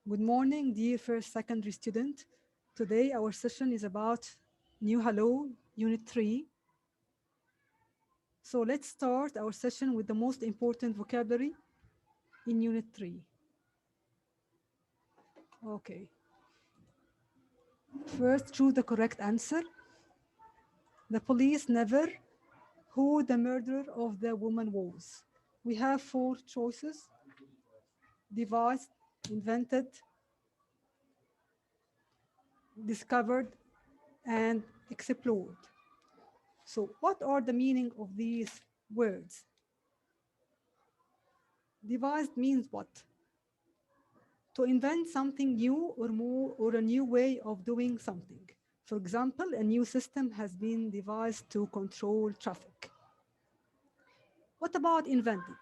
Good morning, dear first secondary student. Today our session is about New Hello, Unit 3. So let's start our session with the most important vocabulary in Unit 3. Okay. First, choose the correct answer. The police never who the murderer of the woman was. We have four choices: devised, invented, discovered, and explored. So, what are the meaning of these words? Devised means what? To invent something new or more or a new way of doing something. For example, a new system has been devised to control traffic. What about invented?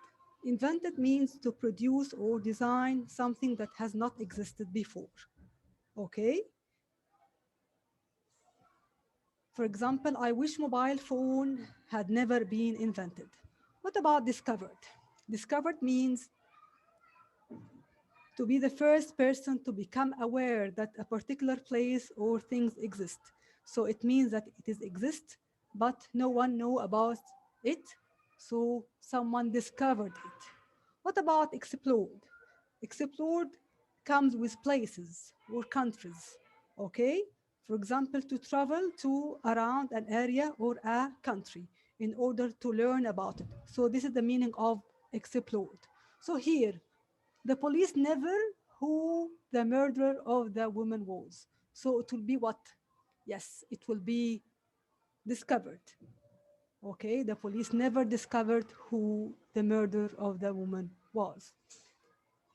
Invented means to produce or design something that has not existed before. Okay? For example, I wish mobile phone had never been invented. What about discovered? Discovered means to be the first person to become aware that a particular place or things exist. So it means that it is exist, but no one know about it. So someone discovered it. What about explored? Explored comes with places or countries. Okay? For example, to travel to around an area or a country in order to learn about it. So this is the meaning of explored. So here, the police never who the murderer of the woman was. So it will be what? Yes, it will be discovered. Okay, the police never discovered who the murderer of the woman was.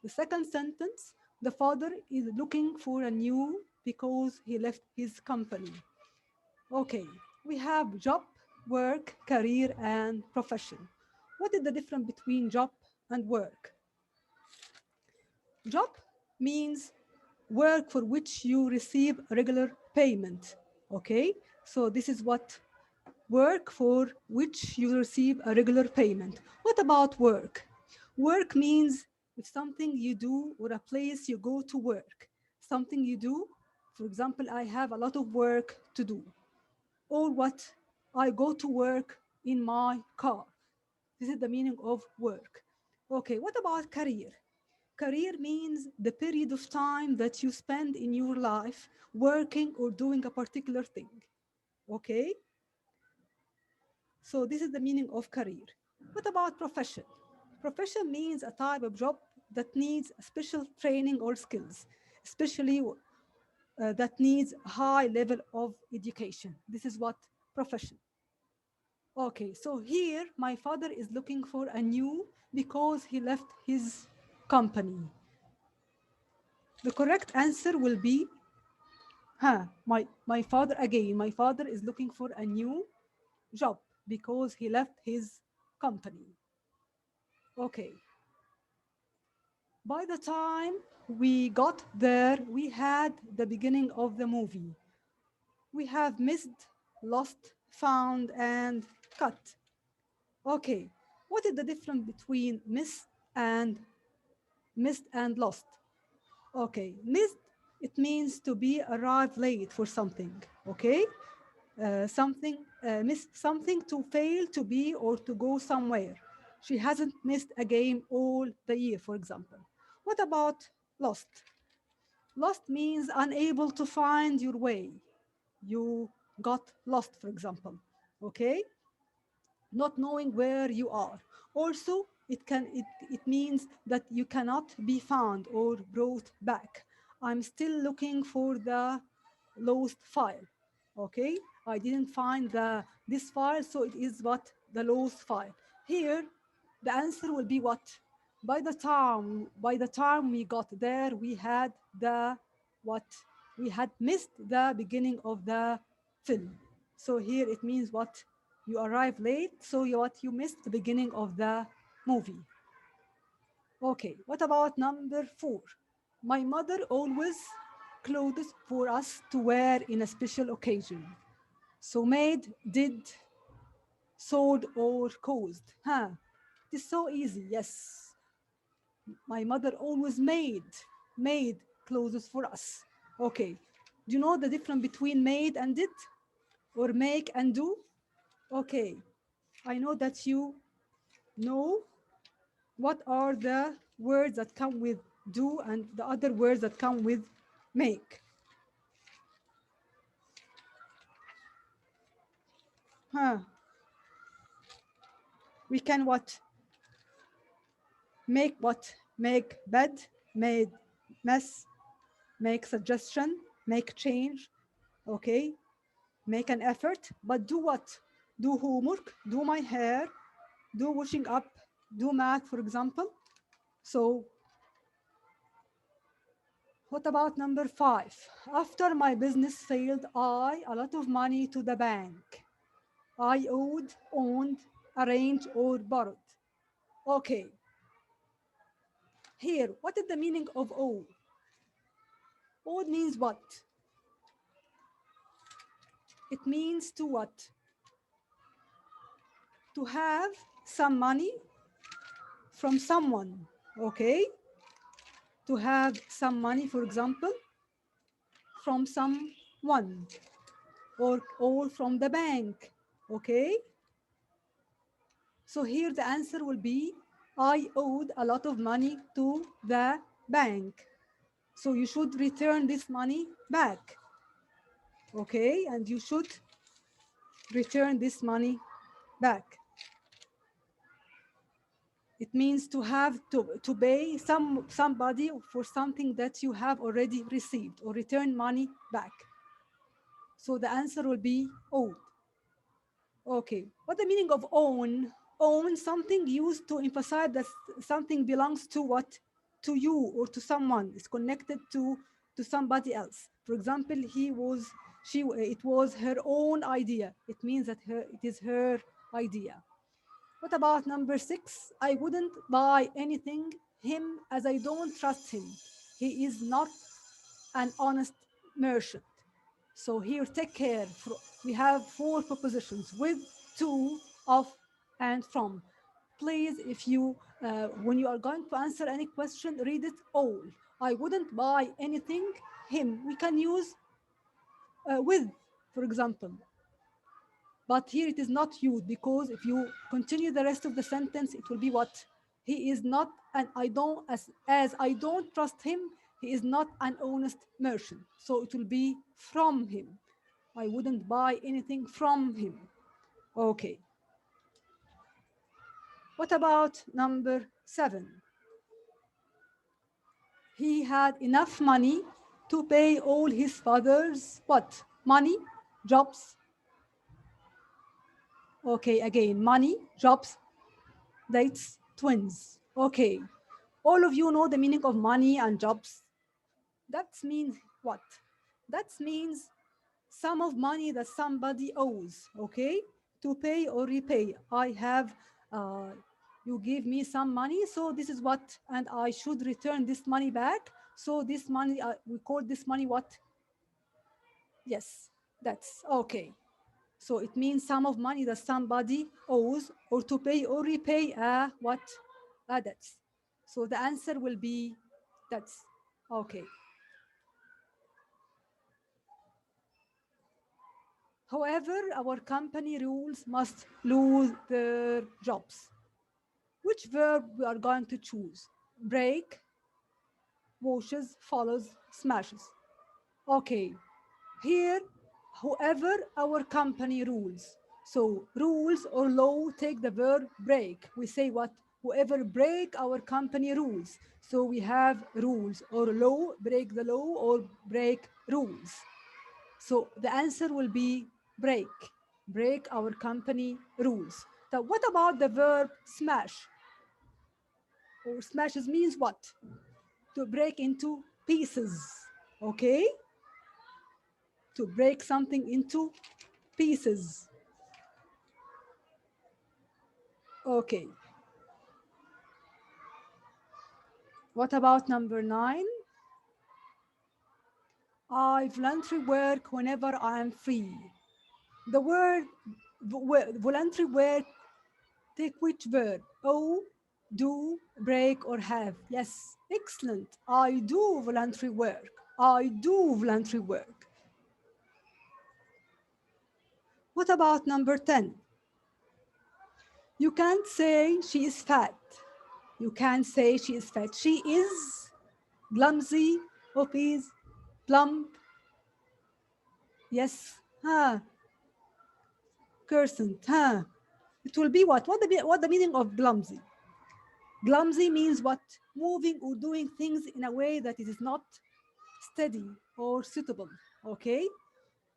The second sentence, the father is looking for a new because he left his company. Okay, we have job, work, career, and profession. What is the difference between job and work? Job means work for which you receive regular payment. Okay, so this is what work for which you receive a regular payment. What about work? Work means if something you do or a place you go to work, something you do. For example, I have a lot of work to do, or what I go to work in my car. This is the meaning of work. Okay, what about career? Career means the period of time that you spend in your life working or doing a particular thing. Okay, so this is the meaning of career. What about profession? Profession means a type of job that needs special training or skills, especially that needs a high level of education. This is what profession. Okay, so here my father is looking for a new because he left his company. The correct answer will be, my father again. My father is looking for a new job because he left his company. Okay. By the time we got there, we had the beginning of the movie. We have missed, lost, found, and cut. Okay. What is the difference between missed and lost? Okay, missed, it means to be arrived late for something. Okay, missed something, to fail to be or to go somewhere. She hasn't missed a game all the year, for example. What about lost? Lost means unable to find your way. You got lost, for example. Okay, not knowing where you are. Also, it means that you cannot be found or brought back. I'm still looking for the lost file. Okay, I didn't find this file, so it is what? The lost file. Here, the answer will be what? By the time we got there, we had the what? We had missed the beginning of the film. So here it means what? You arrive late, so you missed the beginning of the movie. Okay, what about number 4? My mother always clothes for us to wear in a special occasion. So made, did, sewed, or caused. It is so easy. Yes, my mother always made clothes for us. Okay. Do you know the difference between made and did, or make and do? Okay. I know that you know what are the words that come with do and the other words that come with make. Huh. We can what? Make what? Make bed, made mess, make suggestion, make change. Okay. Make an effort, but do what? Do homework, do my hair, do washing up, do math, for example. So, what about number 5? After my business failed, I a lot of money to the bank. I owed, owned, arranged, or borrowed. Okay, here, what is the meaning of owe? Owed means what? It means to what? To have some money from someone. Okay, to have some money, for example, from someone, or from the bank. Okay, so here the answer will be I owed a lot of money to the bank. So you should return this money back. Okay, and you should return this money back. It means to have to pay somebody for something that you have already received, or return money back. So the answer will be owed. Okay, what the meaning of own? Own, something used to emphasize that something belongs to what? To you or to someone. It's connected to somebody else. For example, it was her own idea. It means that it is her idea. What about number 6? I wouldn't buy anything him as I don't trust him. He is not an honest merchant. So here, take care. We have 4 propositions with, to, of, and from. Please, if you, when you are going to answer any question, read it all. I wouldn't buy anything him. We can use with, for example. But here it is not used, because if you continue the rest of the sentence, it will be what? He is not, and I don't, as I don't trust him, he is not an honest merchant. So it will be from him. I wouldn't buy anything from him. Okay. What about number 7? He had enough money to pay all his father's what? Money, jobs. Okay, again, money, jobs, dates, twins. Okay. All of you know the meaning of money and jobs. That means what? That means sum of money that somebody owes, okay? To pay or repay. I have, uh, you give me some money, so this is what, and I should return this money back. So this money, we call this money what? Yes, that's okay. So it means sum of money that somebody owes, or to pay or repay a what? A debt. So the answer will be that's okay. However, our company rules must lose their jobs. Which verb we are going to choose? Break, washes, follows, smashes. Okay, here, whoever our company rules. So rules or law take the verb break. We say what? Whoever break our company rules. So we have rules or law, break the law, or break rules. So the answer will be break. Break our company rules. So what about the verb smash? Or smashes means what? To break into pieces. Okay? To break something into pieces. Okay. What about number 9? I voluntary work whenever I am free. The word voluntary work take which verb? O, Do, break, or have. Yes, excellent. I do voluntary work. I do voluntary work. What about number 10? You can't say she is fat. You can't say she is fat. She is clumsy, obese, plump. Yes. Huh. Cursant. Huh. It will be what? What the meaning of clumsy? Clumsy means what? Moving or doing things in a way that it is not steady or suitable. Okay?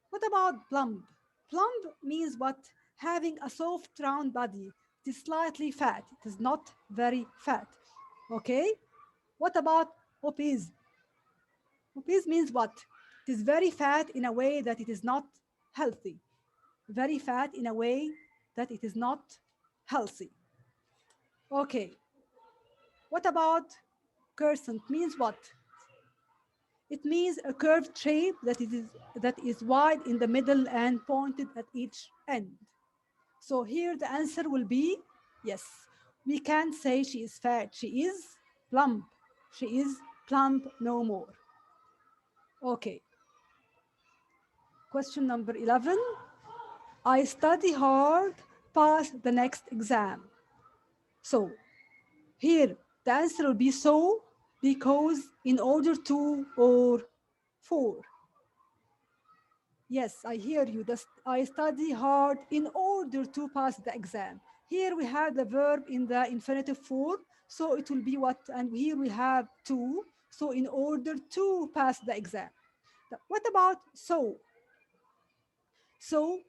What about plump? Plump means what? Having a soft, round body. It is slightly fat. It is not very fat. Okay? What about obese? Obese means what? It is very fat in a way that it is not healthy. Very fat in a way that it is not healthy. Okay. What about crescent? Means what? It means a curved shape that is wide in the middle and pointed at each end. So here the answer will be yes. We can't say she is fat. She is plump. She is plump no more. Okay. Question number 11. I study hard, pass the next exam. So here the answer will be so, because, in order to, or for. Yes, I hear you. I study hard in order to pass the exam. Here we have the verb in the infinitive form, so it will be what? And here we have to, so in order to pass the exam. What about so? So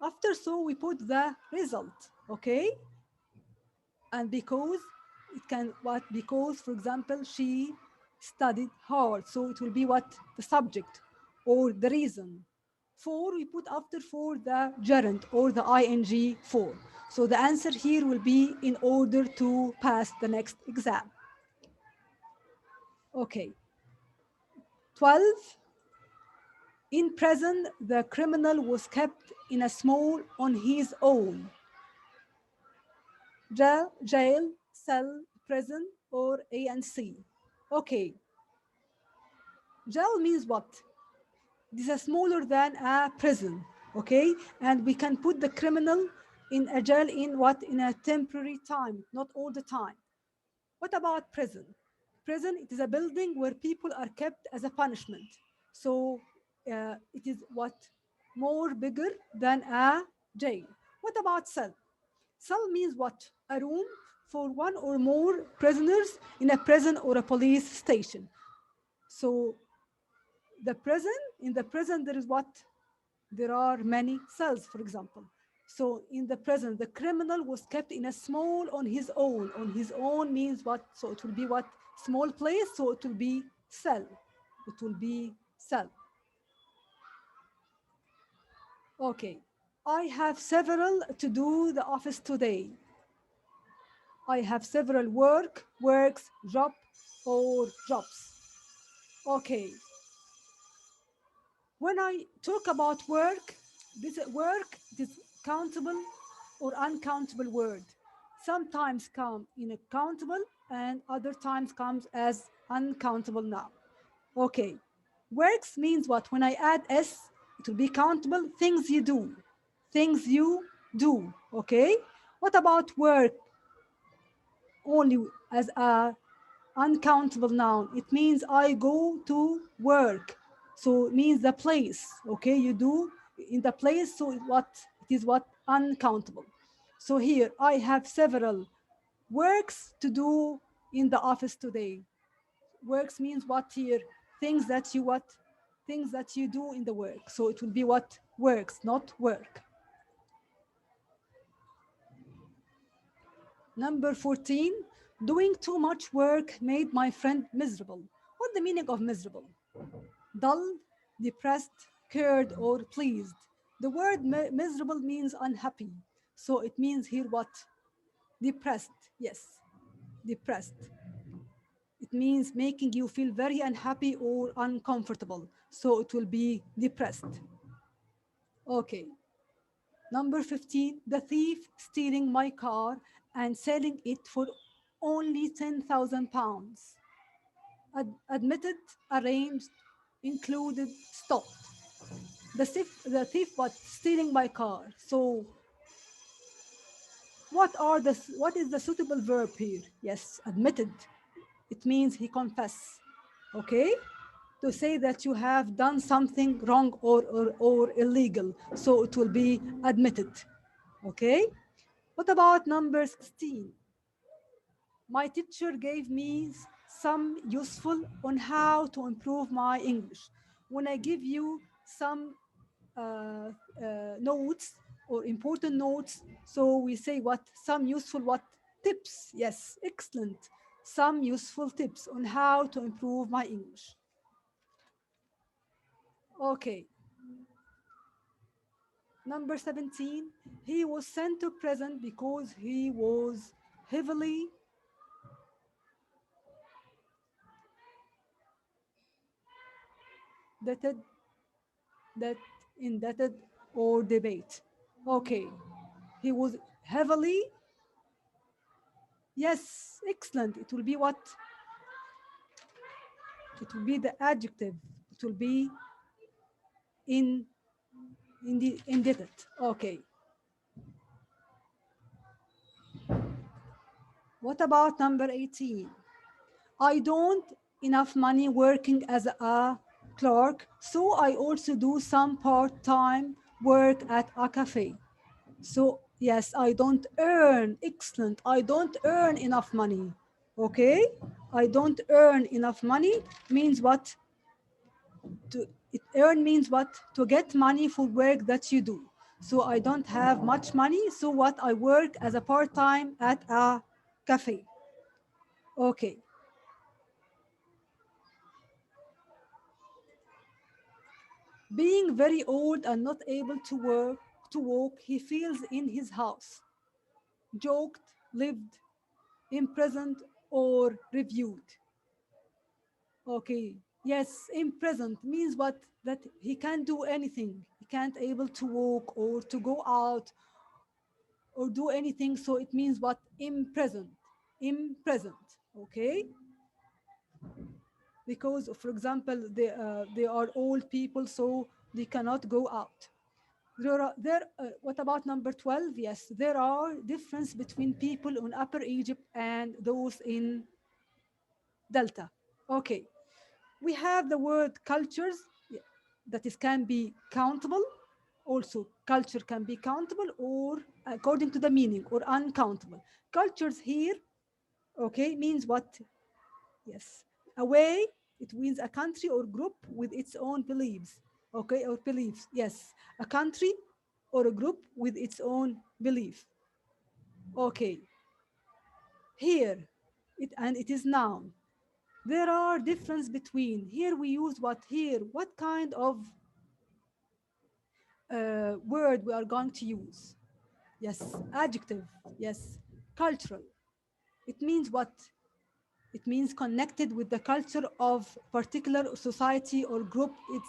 after so we put the result, okay? And because it can what? Because, for example, she studied hard, so it will be what? The subject or the reason. For, we put after for the gerund or the ing form. So the answer here will be in order to pass the next exam. Okay. 12. In prison, the criminal was kept in a small on his own. Jail, cell, prison, or A and C. Okay. Jail means what? This is smaller than a prison, okay? And we can put the criminal in a jail in what? In a temporary time, not all the time. What about prison? Prison, it is a building where people are kept as a punishment. So it is what? More bigger than a jail. What about cell? Cell means what? A room for one or more prisoners in a prison or a police station. So in the prison there is what? There are many cells, for example. So in the prison, the criminal was kept in a small on his own. On his own means what? So it will be what? Small place, so it will be cell. It will be cell. Okay. I have several to do the office today. I have several works, job, or jobs. Okay. When I talk about work, this work is countable or uncountable word. Sometimes come in a countable and other times comes as uncountable now. Okay. Works means what? When I add s, it will be countable. Things you do. Things you do. Okay. What about work only as a uncountable noun? It means I go to work. So it means the place. Okay, you do in the place. So it is what? Uncountable. So here I have several works to do in the office today. Works means what here? Things that you what? Things that you do in the work. So it will be what? Works, not work. Number 14, doing too much work made my friend miserable. What the meaning of miserable? Dull, depressed, scared, or pleased. The word miserable means unhappy. So it means here what? Depressed. Yes, depressed. It means making you feel very unhappy or uncomfortable. So it will be depressed. Okay. Number 15, the thief stealing my car and selling it for only 10,000 pounds. Admitted, arranged, included, stopped. The thief was stealing my car. So what is the suitable verb here? Yes, admitted. It means he confess. Okay? To say that you have done something wrong or illegal. So it will be admitted. Okay? What about number 16? My teacher gave me some useful on how to improve my English. When I give you some notes or important notes, so we say what? Some useful what? Tips. Yes, excellent. Some useful tips on how to improve my English. Okay. Number 17, he was sent to prison because he was heavily debted, that indebted or debate. Okay. He was heavily, yes, excellent. It will be what? It will be the adjective. It will be in the indebted. Okay. What about number 18? I don't enough money working as a clerk, so I also do some part-time work at a cafe. So yes, I don't earn, excellent. I don't earn enough money. Okay? I don't earn enough money means what? To it earn means what? To get money for work that you do. So I don't have much money, so what? I work as a part-time at a cafe. Okay. Being very old and not able to walk, he feels in his house. Joked, lived, imprisoned, or reviewed. Okay. Yes, imprisoned means what? That he can't do anything. He can't able to walk or to go out or do anything. So it means what? Imprisoned. Imprisoned. Okay. Because, for example, they are old people, so they cannot go out. What about number 12? Yes, there are difference between people in Upper Egypt and those in Delta. Okay, we have the word cultures, that is can be countable. Also, culture can be countable or according to the meaning or uncountable. Cultures here, okay, means what? Yes, a way. It means a country or group with its own beliefs. Okay, or beliefs. Yes, a country or a group with its own belief. Okay, here, it is noun. There are difference between. Here we use what here? What kind of word we are going to use? Yes, adjective. Yes, cultural. It means what? It means connected with the culture of particular society or group. It's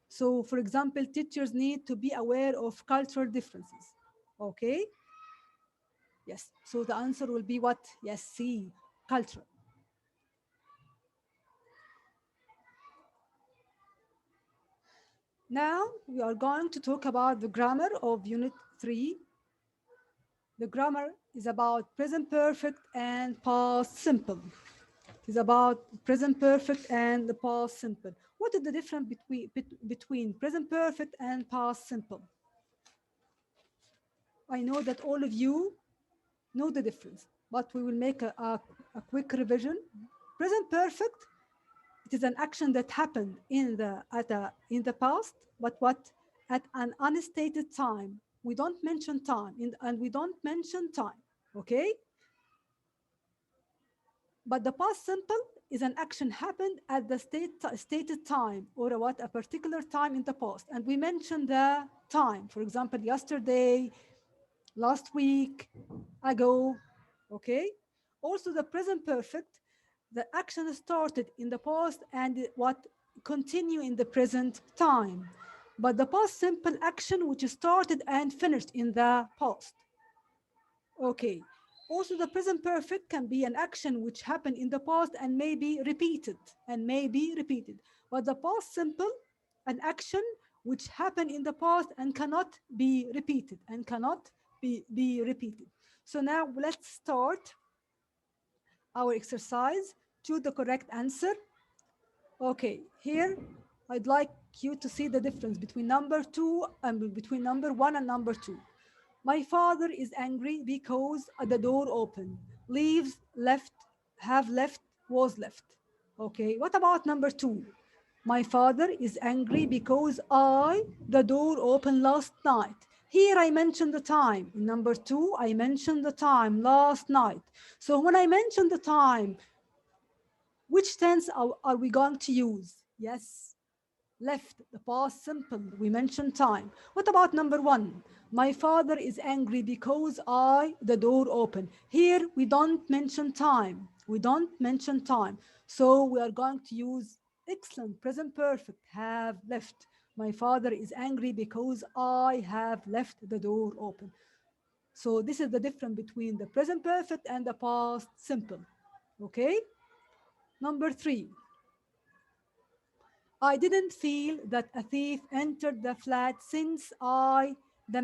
so, for example, teachers need to be aware of cultural differences. Okay. Yes. So the answer will be what? Yes, C, cultural. Now we are going to talk about the grammar of Unit 3. The grammar is about present perfect and past simple. It is about present perfect and the past simple. What is the difference between present perfect and past simple? I know that all of you know the difference, but we will make a quick revision. Present perfect, it is an action that happened in the past, but what? At an unstated time. We don't mention time, and we don't mention time, okay? But the past simple is an action happened at the stated time or a particular time in the past. And we mention the time, for example, yesterday, last week, ago, okay? Also the present perfect, the action started in the past and what continue in the present time. But the past simple action which started and finished in the past. Okay, Also, the present perfect can be an action which happened in the past and may be repeated and may be repeated. But the past simple, an action which happened in the past and cannot be repeated and cannot be repeated. So now let's start our exercise. Choose the correct answer. Okay, here I'd like you to see the difference between number two and between number one and number two. My father is angry because the door open. Leaves left, have left, was left. Okay, what about number two? My father is angry because the door opened last night. Here I mentioned the time. In number two, I mentioned the time last night. So when I mention the time, which tense are we going to use? Yes, left, the past simple. We mentioned time. What about number one? My father is angry because the door open. Here we don't mention time. We don't mention time. So we are going to use excellent present perfect, have left. My father is angry because I have left the door open. So this is the difference between the present perfect and the past simple. Okay? Number three, I didn't feel that a thief entered the flat since the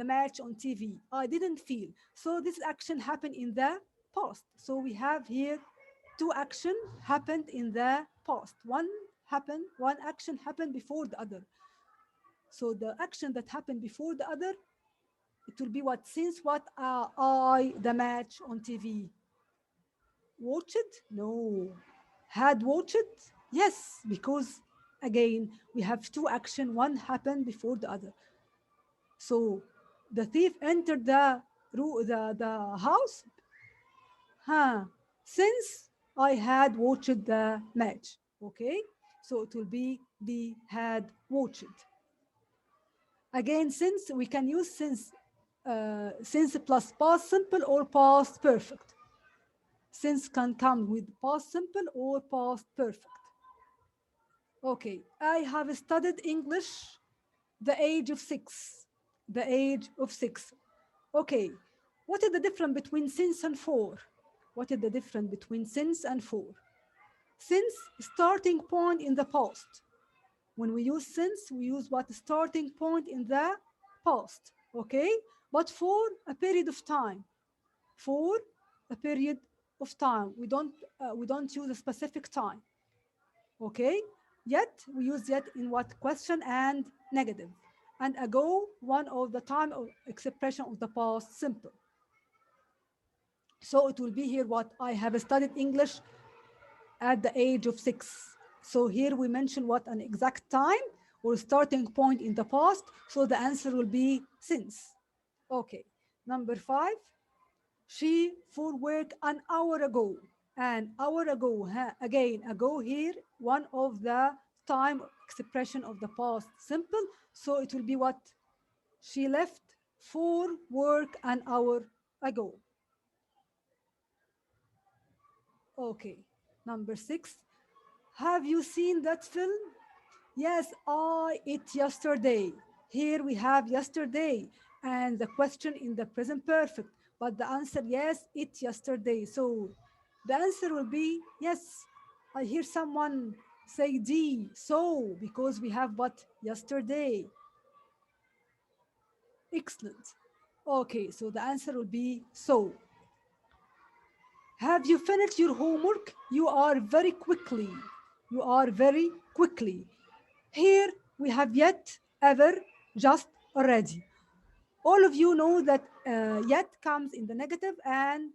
match on TV. I didn't feel. So this action happened in the past. So we have here two action happened in the past. One action happened before the other. So the action that happened before the other, it will be what? Since what I the match on TV. Watched? No. Had watched? Yes, because again, we have two action, one happened before the other. So the thief entered the house, huh, since I had watched the match. Okay, so it will be the had watched. Again, since we can use since plus past simple or past perfect. Since can come with past simple or past perfect. Okay, I have studied English the age of 6. The age of 6. Okay, what is the difference between since and for? What is the difference between since and for? Since, starting point in the past. When we use since, we use what? Starting point in the past. Okay, but for a period of time. For a period of time. We don't use a specific time. Okay, yet we use yet in what? Question and negative. And ago, one of the time of expression of the past simple. So it will be here what? I have studied English at the age of 6. So here we mention what? An exact time or starting point in the past. So the answer will be since. Okay, number 5. She for work an hour ago. An hour ago. Again, ago here, one of the time expression of the past simple. So it will be what? She left for work an hour ago. Okay. Number 6. Have you seen that film? Yes, I it yesterday. Here we have yesterday and the question in the present perfect, but the answer yes, it yesterday. So the answer will be yes. I hear someone say D. So because we have what? Yesterday. Excellent. Okay, so the answer will be so. Have you finished your homework? You are very quickly. You are very quickly. Here we have yet, ever, just, already. All of you know that yet comes in the negative and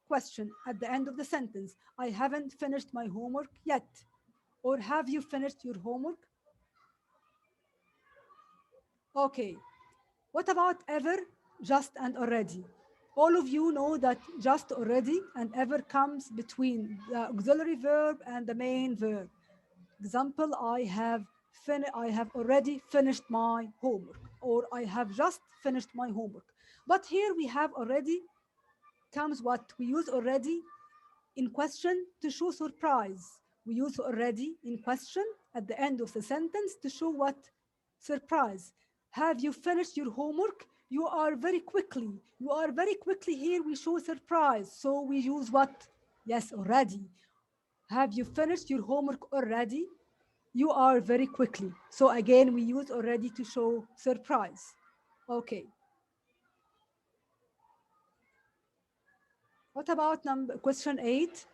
question at the end of the sentence. I haven't finished my homework yet. Or have you finished your homework? Okay. What about ever, just, and already? All of you know that just, already, and ever comes between the auxiliary verb and the main verb. Example, I have already finished my homework, or I have just finished my homework. But here we have already comes what? We use already in question to show surprise. We use already in question at the end of the sentence to show what? Surprise. Have you finished your homework? You are very quickly. You are very quickly here. We show surprise. So we use what? Yes, already. Have you finished your homework already? You are very quickly. So again, we use already to show surprise. Okay. What about number question 8?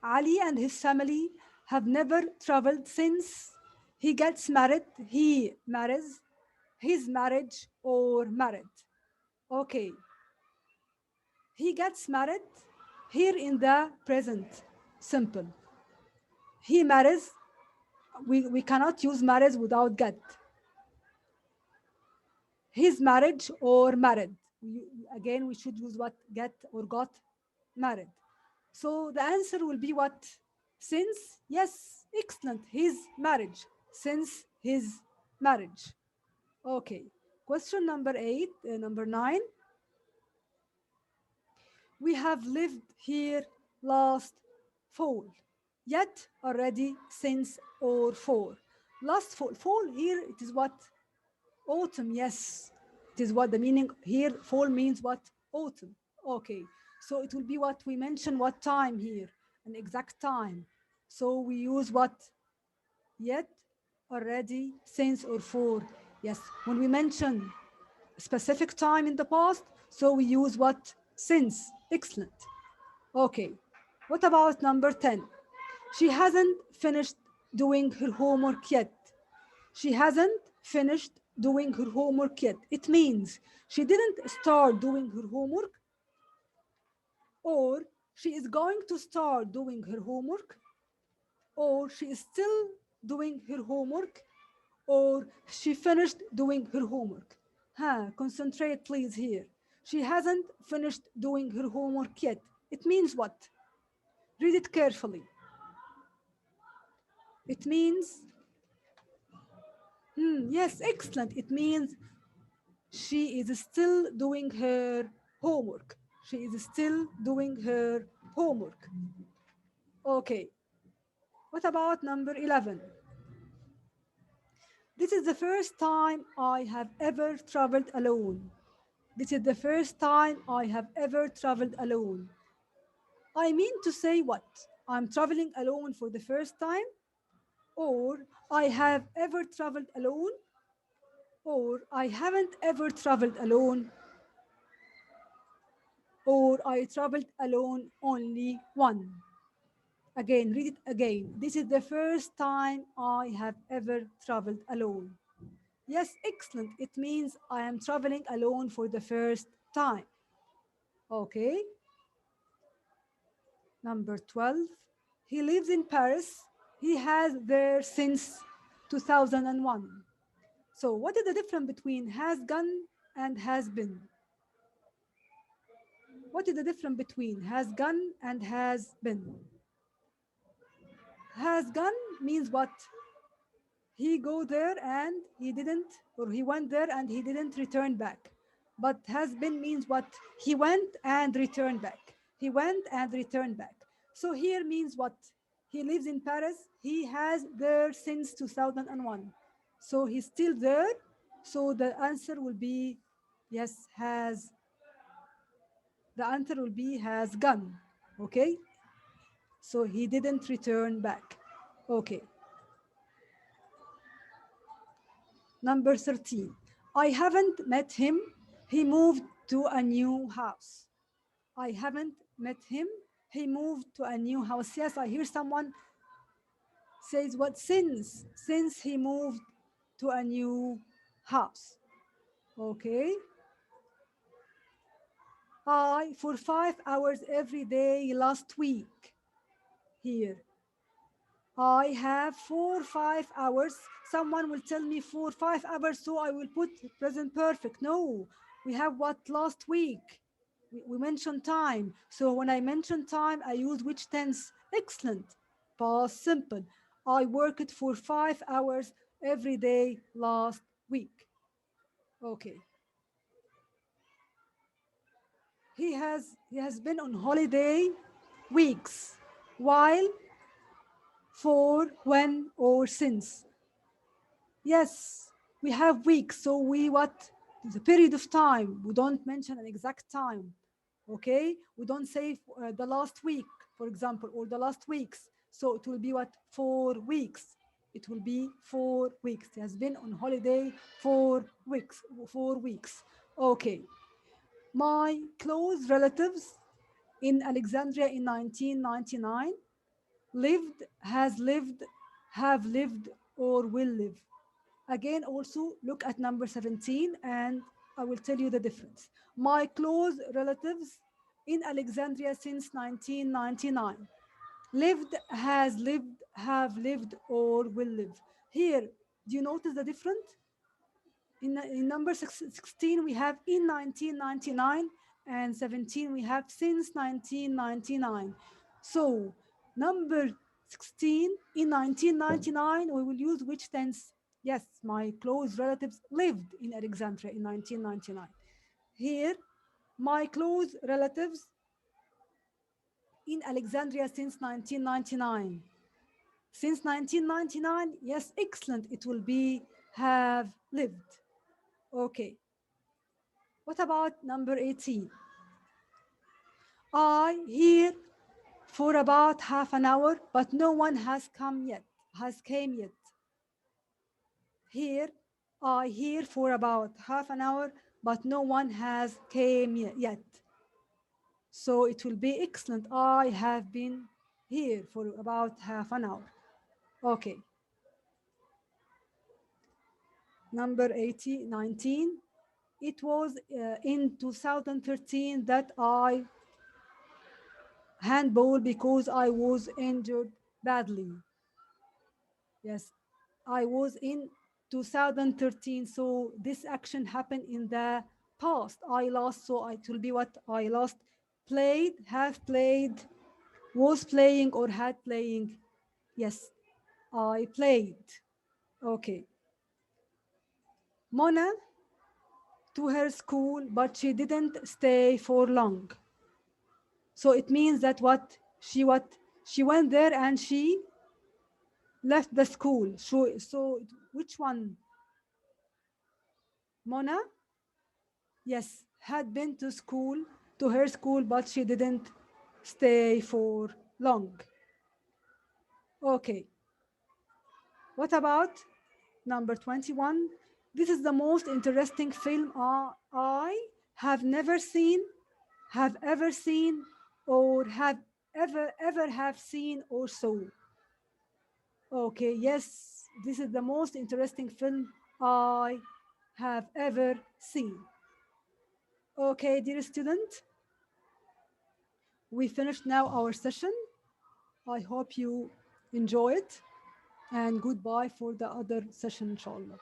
Ali and his family have never traveled since he gets married, he marries, his marriage or married. Okay, he gets married here in the present simple. He marries, we cannot use marries without get. His marriage or married. Again, we should use what? Get or got married. So the answer will be what? Since, yes, excellent. His marriage. Since his marriage. Okay. Question number 8, number 9. We have lived here last fall, yet already since or for. Last fall. Fall here, it is what? Autumn, yes. It is what the meaning here. Fall means what? Autumn. Okay. So it will be what we mention what time here, an exact time. So we use what? Yet, already, since, or for. Yes. When we mention specific time in the past, so we use what? Since. Excellent. Okay. What about number 10? She hasn't finished doing her homework yet. She hasn't finished doing her homework yet. It means she didn't start doing her homework, or she is going to start doing her homework, or she is still doing her homework, or she finished doing her homework. Concentrate please here. She hasn't finished doing her homework yet. It means what? Read it carefully. It means, yes, excellent. It means she is still doing her homework. She is still doing her homework. Okay. What about number 11? This is the first time I have ever traveled alone. This is the first time I have ever traveled alone. I mean to say what? I'm traveling alone for the first time, or I have ever traveled alone, or I haven't ever traveled alone, or I traveled alone only one. Again, read it again. This is the first time I have ever traveled alone. Yes, excellent. It means I am traveling alone for the first time. Okay. Number 12. He lives in Paris. He has there since 2001. So, what is the difference between has gone and has been? What is the difference between has gone and has been? Has gone means what? He go there and he didn't, or he went there and he didn't return back. But has been means what? He went and returned back. He went and returned back. So here means what? He lives in Paris. He has there since 2001. So he's still there. So the answer will be yes, has. The answer will be has gone. Okay. So he didn't return back. Okay. Number 13. I haven't met him. He moved to a new house. I haven't met him. He moved to a new house. Yes, I hear someone says what since he moved to a new house. Okay. I for 5 hours every day last week here. I have 4 5 hours. Someone will tell me 4 5 hours, so I will put present perfect. No, we have what last week. We mentioned time. So when I mention time, I use which tense? Excellent. Past simple. I worked for 5 hours every day last week. Okay. He has been on holiday weeks. While, for, when, or since. Yes, we have weeks, so we what? the period of time. We don't mention an exact time. Okay, we don't say the last week, for example, or the last weeks. So it will be what? 4 weeks. It will be 4 weeks. He has been on holiday 4 weeks. 4 weeks. Okay. My close relatives in Alexandria in 1999 lived, has lived, have lived, or will live. Again, also look at number 17 and I will tell you the difference. My close relatives in Alexandria since 1999. Lived, has lived, have lived, or will live. Here, do you notice the difference? In number 16, we have in 1999, and 17, we have since 1999. So, number 16, in 1999, we will use which tense? Yes, my close relatives lived in Alexandria in 1999. Here, my close relatives in Alexandria since 1999. Since 1999, yes, excellent. It will be have lived. Okay. What about number 18? I here for about half an hour, but no one has come yet, has came yet. Here, I here for about half an hour, but no one has came yet. So it will be excellent. I have been here for about half an hour. Okay. Number 80, 19. It was in 2013 that I handball because I was injured badly. Yes, I was in 2013. So this action happened in the past. I lost, so it will be what I lost. Played, have played, was playing, or had playing. Yes, I played. Okay. Mona to her school, but she didn't stay for long. So it means that what she went there and she left the school. So which one? Mona, yes, had been to school, to her school, but she didn't stay for long. Okay. What about number 21? This is the most interesting film I have never seen, have ever seen, or have ever have seen or saw. Okay, yes, this is the most interesting film I have ever seen. Okay, dear student, we finished now our session. I hope you enjoy it and goodbye for the other session, inshallah.